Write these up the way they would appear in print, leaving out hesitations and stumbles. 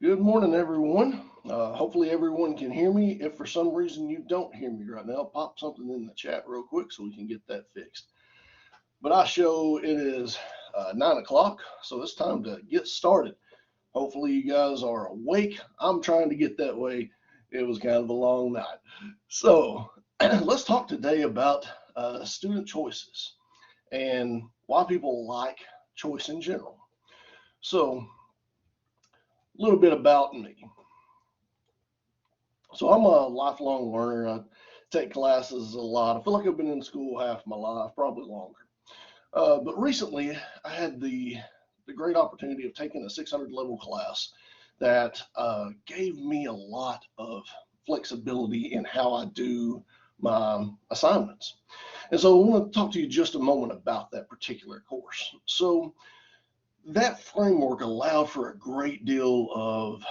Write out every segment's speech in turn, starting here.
Good morning, everyone. Hopefully, everyone can hear me. If for some reason you don't hear me right now, pop something in the chat real quick so we can get that fixed. But I show it is 9 o'clock, so it's time to get started. Hopefully, you guys are awake. I'm trying to get that way. It was kind of a long night. So, let's talk today about student choices and why people like choice in general. So, a little bit about me. So I'm a lifelong learner. I take classes a lot. I feel like I've been in school half my life, probably longer. But recently, I had the great opportunity of taking a 600 level class that gave me a lot of flexibility in how I do my assignments. And so I want to talk to you just a moment about that particular course. So that framework allowed for a great deal of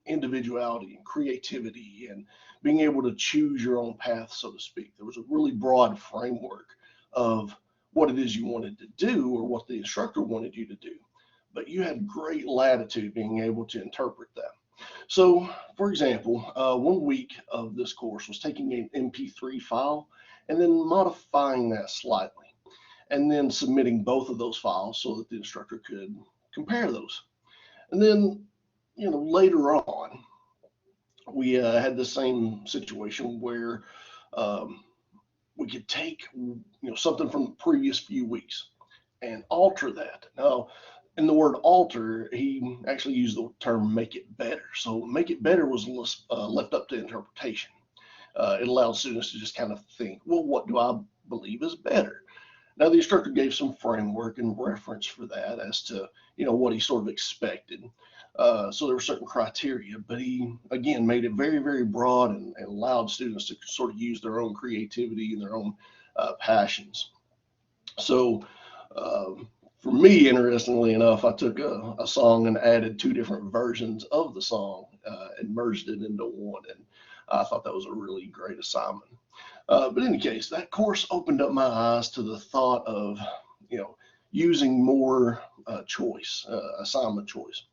individuality and creativity and being able to choose your own path, so to speak. There was a really broad framework of what it is you wanted to do or what the instructor wanted you to do, but you had great latitude being able to interpret that. So, for example, 1 week of this course was taking an MP3 file and then modifying that slightly, and then submitting both of those files so that the instructor could compare those. And then, later on, we had the same situation where um, we could take something from the previous few weeks and alter that. Now, in the word alter, he actually used the term make it better. So make it better was left up to interpretation. It allowed students to just kind of think, well, what do I believe is better? Now, the instructor gave some framework and reference for that as to, what he sort of expected. So there were certain criteria, but he, again, made it very, very broad and allowed students to sort of use their own creativity and their own passions. So for me, interestingly enough, I took a song and added two different versions of the song and merged it into one. And I thought that was a really great assignment. But in any case, that course opened up my eyes to the thought of, using more choice, assignment choice.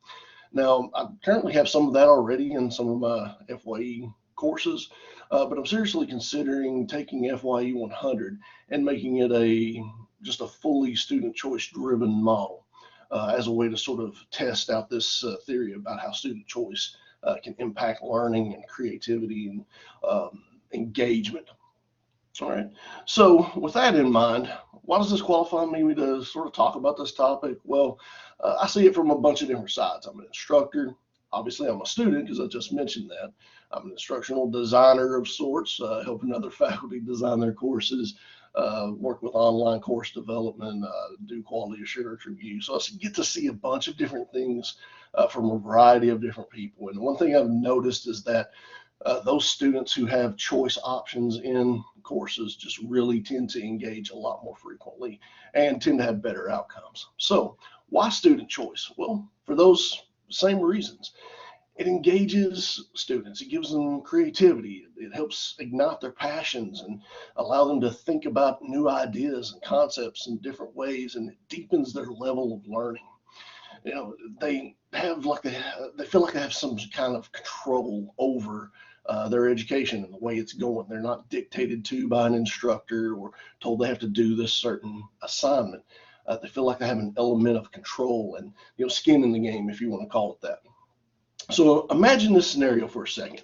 Now, I currently have some of that already in some of my FYE courses, but I'm seriously considering taking FYE 100 and making it just a fully student choice driven model as a way to sort of test out this theory about how student choice can impact learning and creativity and engagement. All right. So, with that in mind, why does this qualify me to sort of talk about this topic? Well, I see it from a bunch of different sides. I'm an instructor. Obviously, I'm a student because I just mentioned that. I'm an instructional designer of sorts, helping other faculty design their courses, work with online course development, do quality assurance review. So I get to see a bunch of different things from a variety of different people. And one thing I've noticed is that those students who have choice options in courses just really tend to engage a lot more frequently and tend to have better outcomes. So, why student choice? Well, for those same reasons. It engages students, it gives them creativity, it helps ignite their passions and allow them to think about new ideas and concepts in different ways, and it deepens their level of learning. They have they feel like they have some kind of control over their education and the way it's going. They're not dictated to by an instructor or told they have to do this certain assignment. They feel like they have an element of control and skin in the game, if you want to call it that. So imagine this scenario for a second.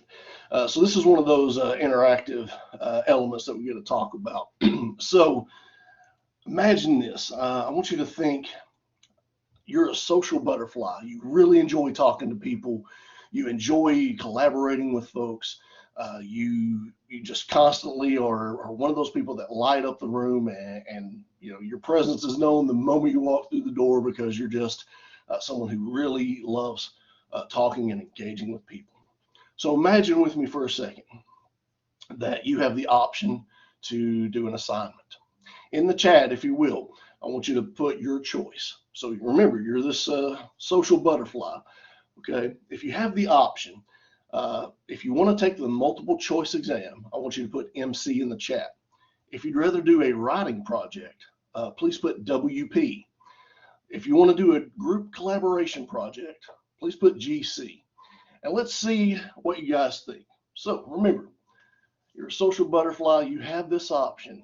So this is one of those interactive elements that we get to talk about. So imagine this. I want you to think you're a social butterfly. You really enjoy talking to people. You enjoy collaborating with folks. You just constantly are one of those people that light up the room, and your presence is known the moment you walk through the door because you're just someone who really loves talking and engaging with people. So imagine with me for a second that you have the option to do an assignment. In the chat, if you will, I want you to put your choice. So remember, you're this social butterfly. Okay. If you have the option, if you want to take the multiple choice exam, I want you to put MC in the chat. If you'd rather do a writing project, please put WP. If you want to do a group collaboration project, please put GC. And let's see what you guys think. So remember, you're a social butterfly, you have this option.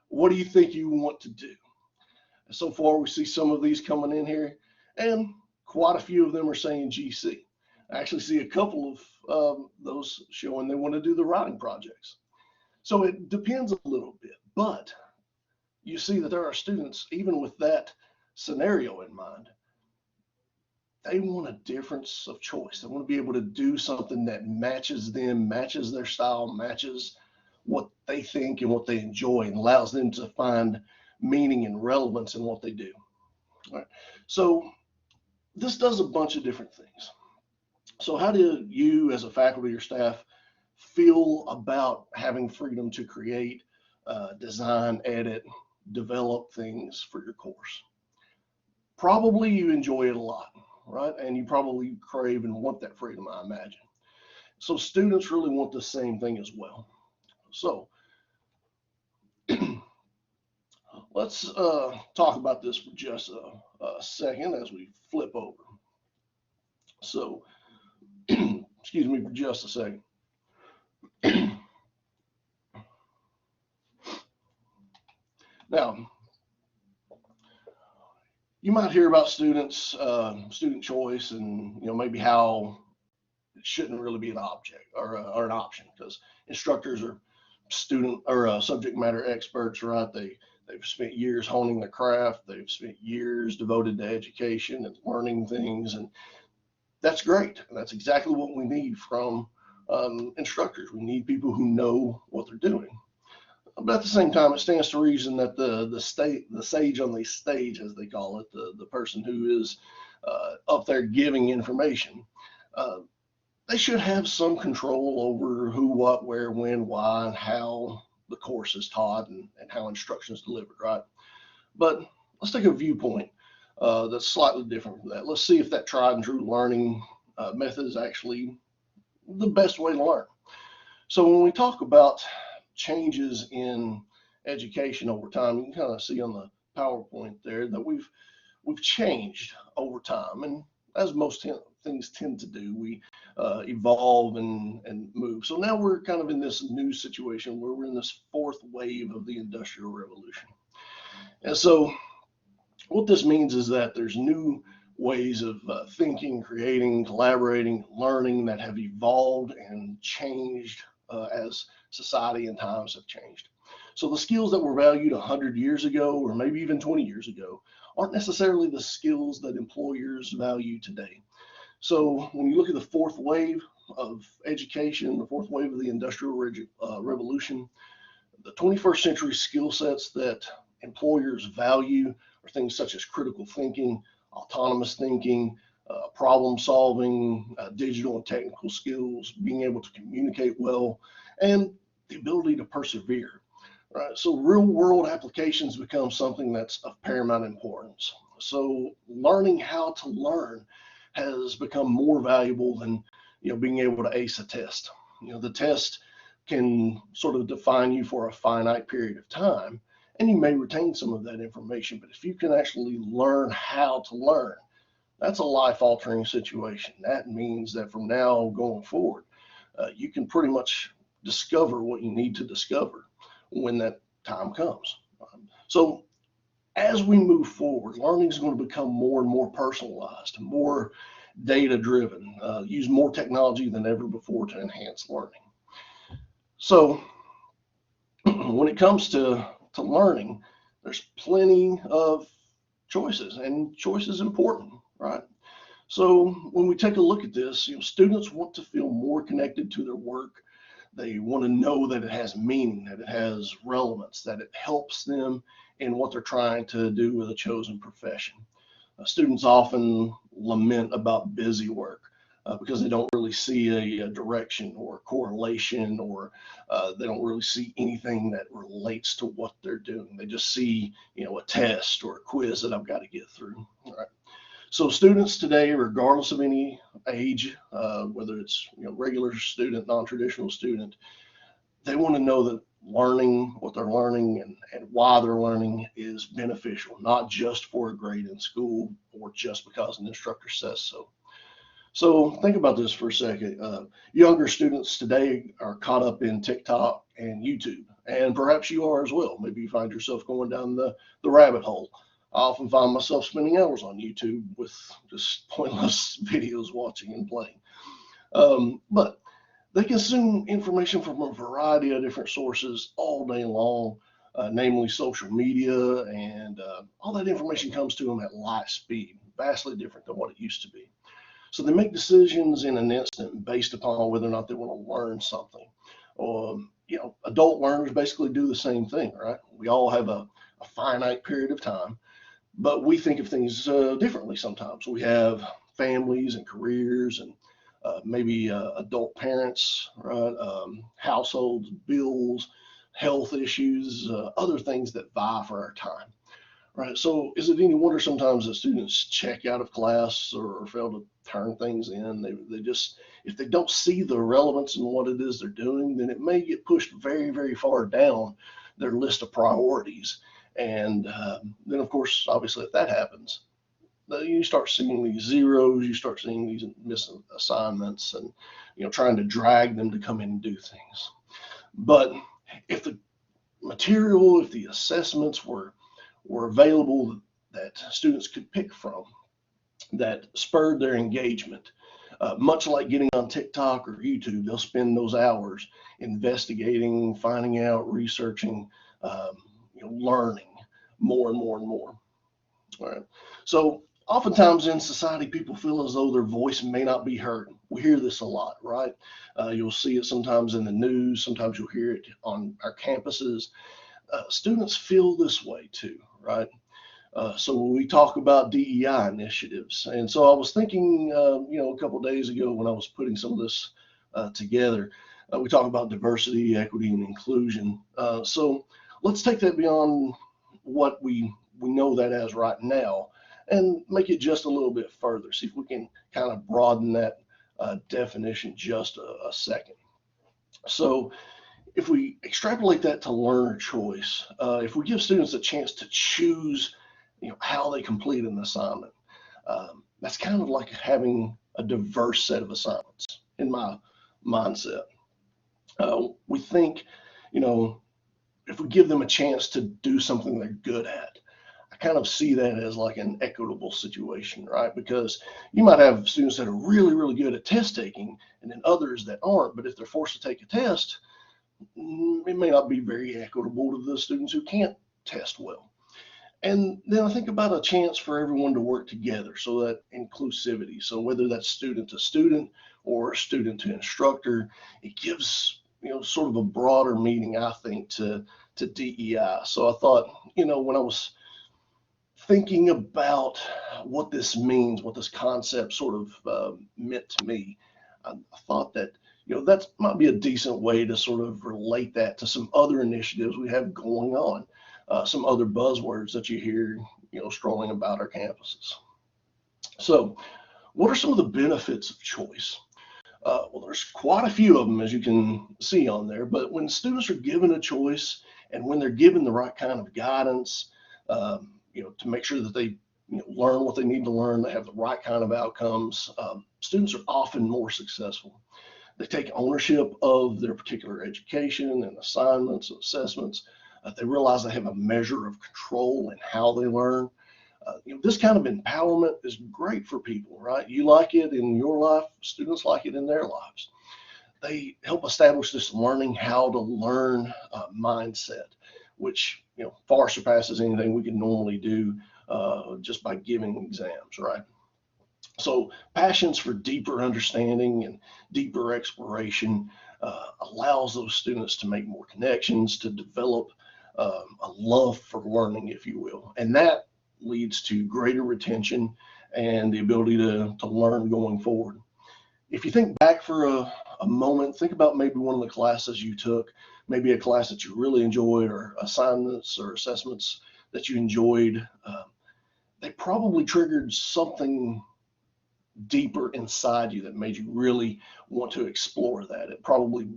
What do you think you want to do? So far, we see some of these coming in here, and quite a few of them are saying GC. I actually see a couple of those showing they want to do the writing projects. So it depends a little bit, but you see that there are students, even with that scenario in mind, they want a difference of choice. They want to be able to do something that matches them, matches their style, matches what they think and what they enjoy, and allows them to find meaning and relevance in what they do. All right. So this does a bunch of different things. So how do you as a faculty or staff feel about having freedom to create, design, edit, develop things for your course? Probably you enjoy it a lot, right? And you probably crave and want that freedom, I imagine. So students really want the same thing as well. So let's talk about this for just a second as we flip over. So, excuse me for just a second. Now, you might hear about students, student choice, and maybe how it shouldn't really be an object or an option, because instructors are student or subject matter experts, right? They've spent years honing their craft. They've spent years devoted to education and learning things, and that's great. And that's exactly what we need from instructors. We need people who know what they're doing. But at the same time, it stands to reason that the sage on the stage, as they call it, the person who is up there giving information, uh, they should have some control over who, what, where, when, why, and how the course is taught, and how instruction is delivered, right? But let's take a viewpoint that's slightly different from that. Let's see if that tried and true learning method is actually the best way to learn. So when we talk about changes in education over time, you can kind of see on the PowerPoint there that we've changed over time, and as most things tend to do, we evolve and move. So now we're kind of in this new situation where we're in this fourth wave of the Industrial Revolution. And so what this means is that there's new ways of thinking, creating, collaborating, learning that have evolved and changed as society and times have changed. So the skills that were valued 100 years ago, or maybe even 20 years ago, aren't necessarily the skills that employers value today. So when you look at the fourth wave of education, the fourth wave of the Industrial Revolution, the 21st century skill sets that employers value are things such as critical thinking, autonomous thinking, problem solving, digital and technical skills, being able to communicate well, and the ability to persevere. Right. So real world applications become something that's of paramount importance. So learning how to learn has become more valuable than being able to ace a test. The test can sort of define you for a finite period of time, and you may retain some of that information. But if you can actually learn how to learn, that's a life altering situation. That means that from now going forward, you can pretty much discover what you need to discover when that time comes. So as we move forward, learning is going to become more and more personalized, more data driven, use more technology than ever before to enhance learning. So when it comes to learning, there's plenty of choices, and choice is important, right? So when we take a look at this, students want to feel more connected to their work. They want to know that it has meaning, that it has relevance, that it helps them in what they're trying to do with a chosen profession. Students often lament about busy work because they don't really see a direction or a correlation, or they don't really see anything that relates to what they're doing. They just see, a test or a quiz that I've got to get through. All right. So students today, regardless of any age, whether it's regular student, non-traditional student, they want to know that learning what they're learning and why they're learning is beneficial, not just for a grade in school or just because an instructor says so. So think about this for a second. Younger students today are caught up in TikTok and YouTube, and perhaps you are as well. Maybe you find yourself going down the rabbit hole. I often find myself spending hours on YouTube with just pointless videos watching and playing. But they consume information from a variety of different sources all day long, namely social media, and all that information comes to them at light speed, vastly different than what it used to be. So they make decisions in an instant based upon whether or not they want to learn something. Or, adult learners basically do the same thing, right? We all have a finite period of time, but we think of things differently sometimes. We have families and careers and maybe adult parents, right? Households, bills, health issues, other things that vie for our time. Right. So is it any wonder sometimes that students check out of class or fail to turn things in? They just, if they don't see the relevance in what it is they're doing, then it may get pushed very, very far down their list of priorities. And then, of course, obviously, if that happens, you start seeing these zeros, you start seeing these missing assignments, and trying to drag them to come in and do things. But if the material, if the assessments were available that students could pick from that spurred their engagement. Much like getting on TikTok or YouTube, they'll spend those hours investigating, finding out, researching, learning more and more and more. All right. So oftentimes in society, people feel as though their voice may not be heard. We hear this a lot, right? You'll see it sometimes in the news. Sometimes you'll hear it on our campuses. Students feel this way too, right? So when we talk about DEI initiatives, and so I was thinking, a couple of days ago when I was putting some of this together, we talk about diversity, equity, and inclusion. So let's take that beyond what we know that as right now, and make it just a little bit further. See if we can kind of broaden that definition just a second. So if we extrapolate that to learner choice, if we give students a chance to choose, how they complete an assignment, that's kind of like having a diverse set of assignments in my mindset. We think, you know, if we give them a chance to do something they're good at, I kind of see that as like an equitable situation, right? Because you might have students that are really, really good at test taking and then others that aren't. But if they're forced to take a test, it may not be very equitable to the students who can't test well. And then I think about a chance for everyone to work together. So that inclusivity. So whether that's student to student or student to instructor, it gives, sort of a broader meaning, I think, to DEI. So I thought, when I was thinking about what this means, what this concept sort of meant to me, I thought that that might be a decent way to sort of relate that to some other initiatives we have going on, some other buzzwords that you hear strolling about our campuses. So, what are some of the benefits of choice? Well, there's quite a few of them, as you can see on there. But when students are given a choice and when they're given the right kind of guidance, to make sure that they learn what they need to learn, they have the right kind of outcomes, students are often more successful. They take ownership of their particular education and assignments and assessments. They realize they have a measure of control in how they learn. This kind of empowerment is great for people, right? You like it in your life, students like it in their lives. They help establish this learning how to learn mindset, which far surpasses anything we can normally do just by giving exams, right? So passions for deeper understanding and deeper exploration allows those students to make more connections, to develop a love for learning, if you will. And that leads to greater retention and the ability to learn going forward. If you think back for a moment, think about maybe one of the classes you took, maybe a class that you really enjoyed, or assignments or assessments that you enjoyed. They probably triggered something deeper inside you that made you really want to explore that. It probably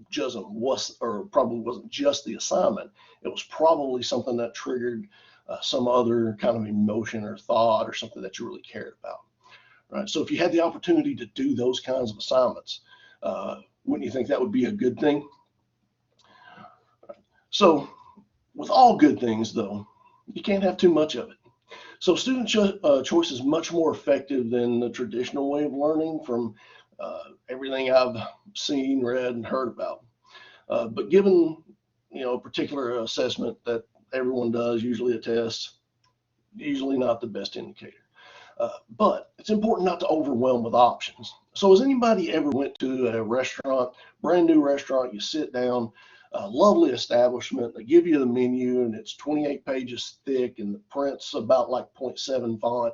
probably wasn't just the assignment. It was probably something that triggered some other kind of emotion or thought or something that you really cared about, right? So if you had the opportunity to do those kinds of assignments, wouldn't you think that would be a good thing? So with all good things, though, you can't have too much of it. So student choice is much more effective than the traditional way of learning from everything I've seen, read, and heard about. But given, a particular assessment that everyone does, usually a test, usually not the best indicator. But it's important not to overwhelm with options. So has anybody ever went to a restaurant, brand new restaurant, you sit down, a lovely establishment, they give you the menu and it's 28 pages thick and the print's about like 0.7 font,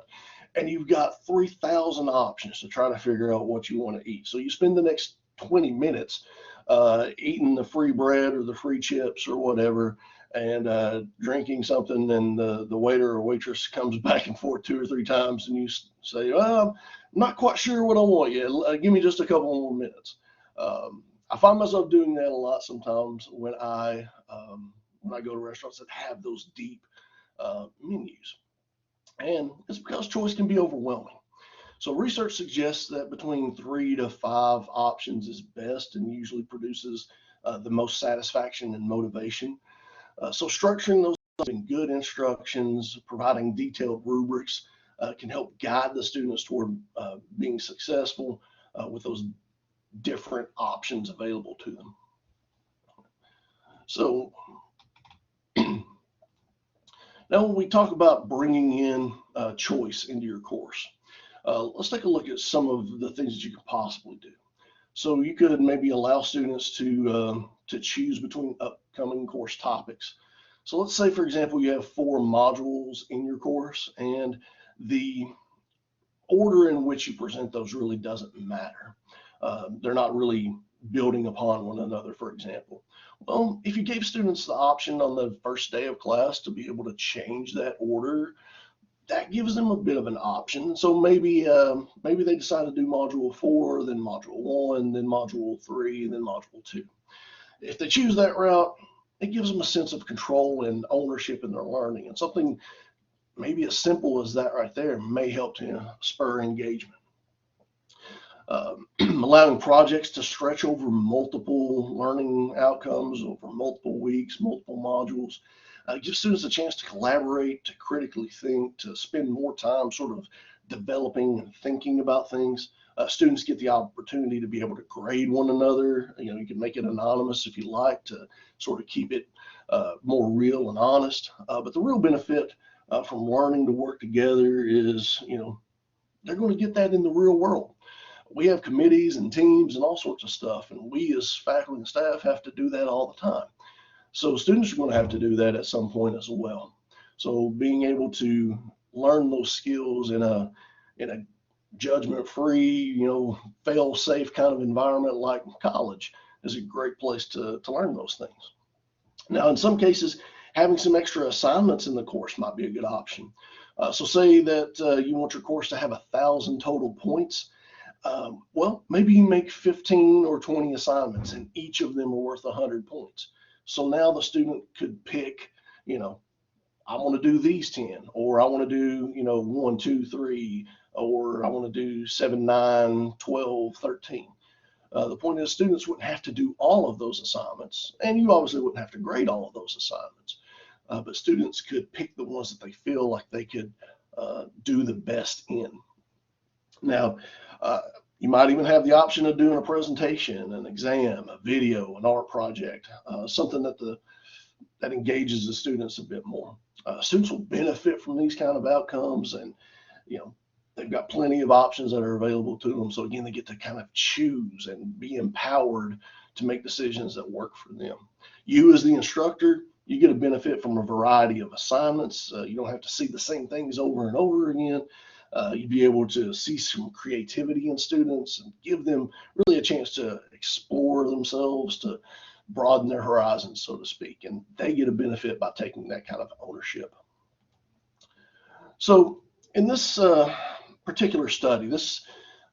and you've got 3,000 options to try to figure out what you want to eat. So you spend the next 20 minutes eating the free bread or the free chips or whatever, and drinking something, and the waiter or waitress comes back and forth 2 or 3 times, and you say, well, I'm not quite sure what I want yet. Give me just a couple more minutes. I find myself doing that a lot sometimes when I go to restaurants that have those deep menus. And it's because choice can be overwhelming. So research suggests that between 3 to 5 options is best and usually produces the most satisfaction and motivation. So structuring those in good instructions, providing detailed rubrics can help guide the students toward being successful with those different options available to them. So now when we talk about bringing in choice into your course, let's take a look at some of the things that you could possibly do. So you could maybe allow students to choose between upcoming course topics. So let's say, for example, you have 4 modules in your course, and the order in which you present those really doesn't matter. They're not really building upon one another, for example. Well, if you gave students the option on the first day of class to be able to change that order, that gives them a bit of an option. So maybe they decide to do module 4, then module 1, then module 3, then module 2. If they choose that route, it gives them a sense of control and ownership in their learning. And something maybe as simple as that right there may help to spur engagement. Allowing projects to stretch over multiple learning outcomes, over multiple weeks, multiple modules, gives students a chance to collaborate, to critically think, to spend more time sort of developing and thinking about things. Students get the opportunity to be able to grade one another. You can make it anonymous if you like, to sort of keep it more real and honest. But the real benefit from learning to work together is, they're going to get that in the real world. We have committees and teams and all sorts of stuff, and we as faculty and staff have to do that all the time. So students are going to have to do that at some point as well. So being able to learn those skills in a judgment-free, fail-safe kind of environment like college is a great place to learn those things. Now, in some cases, having some extra assignments in the course might be a good option. So say that you want your course to have 1,000 total points. Well, maybe you make 15 or 20 assignments, and each of them are worth 100 points. So now the student could pick, I want to do these 10, or I want to do, 1, 2, 3, or I want to do 7, 9, 12, 13. The point is, students wouldn't have to do all of those assignments, and you obviously wouldn't have to grade all of those assignments. But students could pick the ones that they feel like they could do the best in. Now, you might even have the option of doing a presentation, an exam, a video, an art project, something that engages the students a bit more. Students will benefit from these kind of outcomes, and they've got plenty of options that are available to them. So again, they get to kind of choose and be empowered to make decisions that work for them. You as the instructor, you get a benefit from a variety of assignments. You don't have to see the same things over and over again. You'd be able to see some creativity in students and give them really a chance to explore themselves, to broaden their horizons, so to speak. And they get a benefit by taking that kind of ownership. So in this particular study,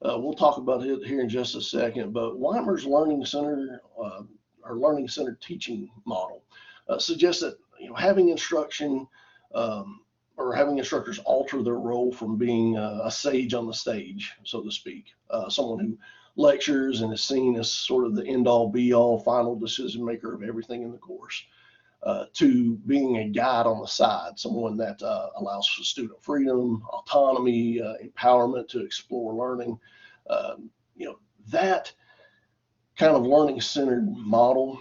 we'll talk about it here in just a second, but Weimer's Learning Center or Learning Center teaching model suggests that having instruction or having instructors alter their role from being a sage on the stage, so to speak, someone who lectures and is seen as sort of the end-all, be-all, final decision maker of everything in the course, to being a guide on the side, someone that allows for student freedom, autonomy, empowerment to explore learning. That kind of learning-centered model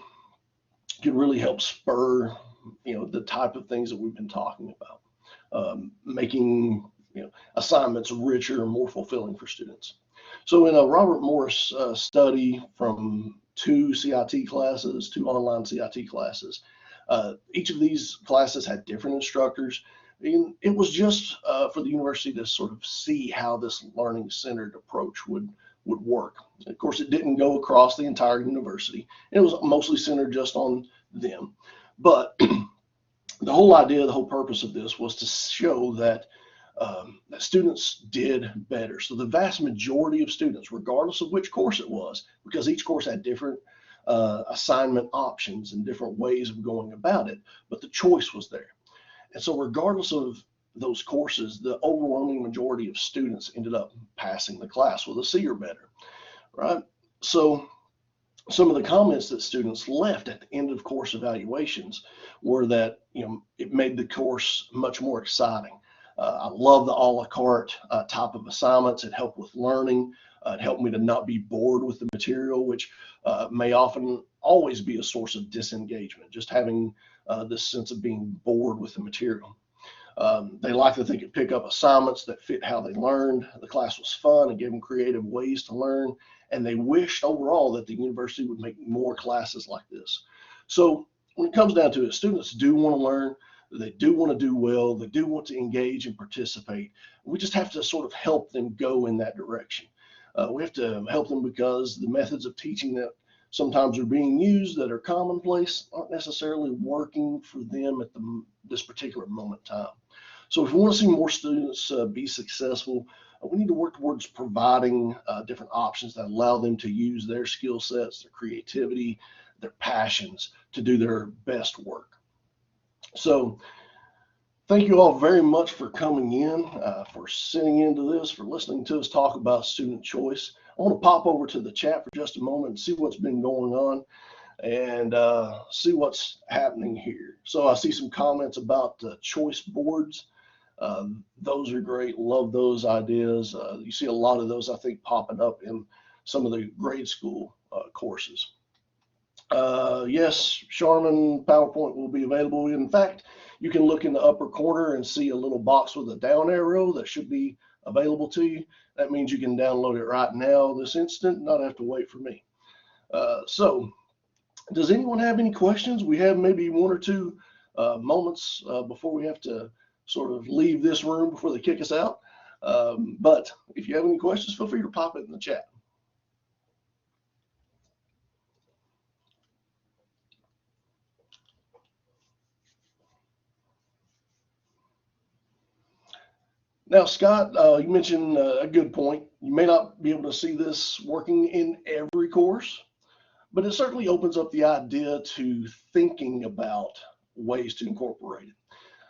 can really help spur, the type of things that we've been talking about. Making assignments richer and more fulfilling for students. So in a Robert Morris study from two online CIT classes, each of these classes had different instructors. And it was just for the university to sort of see how this learning-centered approach would work. Of course, it didn't go across the entire university. It was mostly centered just on them. But the whole idea, the whole purpose of this was to show that students did better. So the vast majority of students, regardless of which course it was, because each course had different assignment options and different ways of going about it, but the choice was there. And so regardless of those courses, the overwhelming majority of students ended up passing the class with a C or better, right? So some of the comments that students left at the end of course evaluations were that it made the course much more exciting. I love the a la carte type of assignments. It helped with learning. It helped me to not be bored with the material, which may often always be a source of disengagement, just having this sense of being bored with the material. They liked that they could pick up assignments that fit how they learned. The class was fun and gave them creative ways to learn. And they wished overall that the university would make more classes like this. So when it comes down to it, students do want to learn, they do want to do well, they do want to engage and participate. We just have to sort of help them go in that direction. We have to help them because the methods of teaching that sometimes are being used that are commonplace aren't necessarily working for them at this particular moment in time. So if we want to see more students be successful, we need to work towards providing different options that allow them to use their skill sets, their creativity, their passions to do their best work. So thank you all very much for coming in, for sitting into this, for listening to us talk about student choice. I want to pop over to the chat for just a moment and see what's been going on and see what's happening here. So I see some comments about choice boards. Those are great. Love those ideas. You see a lot of those, I think, popping up in some of the grade school courses. Yes, Charmin PowerPoint will be available. In fact, you can look in the upper corner and see a little box with a down arrow that should be available to you. That means you can download it right now, this instant, not have to wait for me. So does anyone have any questions? We have maybe one or two moments before we have to sort of leave this room before they kick us out. But if you have any questions, feel free to pop it in the chat. Now, Scott, you mentioned a good point. You may not be able to see this working in every course, but it certainly opens up the idea to thinking about ways to incorporate it.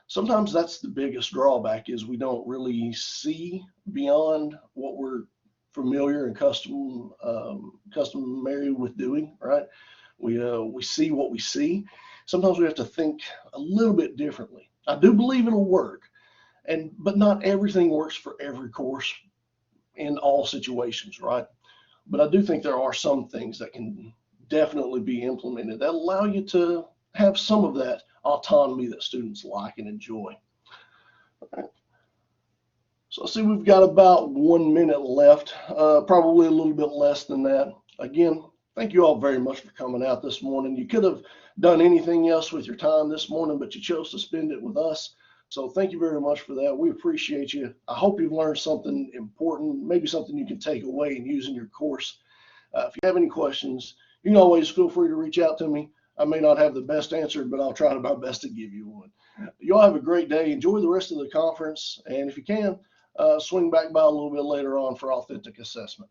Sometimes that's the biggest drawback, is we don't really see beyond what we're familiar and customary with doing, right? We see what we see. Sometimes we have to think a little bit differently. I do believe it'll work, but not everything works for every course in all situations, right? But I do think there are some things that can definitely be implemented that allow you to have some of that autonomy that students like and enjoy. All right. So I see we've got about 1 minute left, probably a little bit less than that. Again, thank you all very much for coming out this morning. You could have done anything else with your time this morning, but you chose to spend it with us. So thank you very much for that. We appreciate you. I hope you've learned something important, maybe something you can take away and use in your course. If you have any questions, you can always feel free to reach out to me. I may not have the best answer, but I'll try my best to give you one. You all have a great day. Enjoy the rest of the conference. And if you can, swing back by a little bit later on for authentic assessment.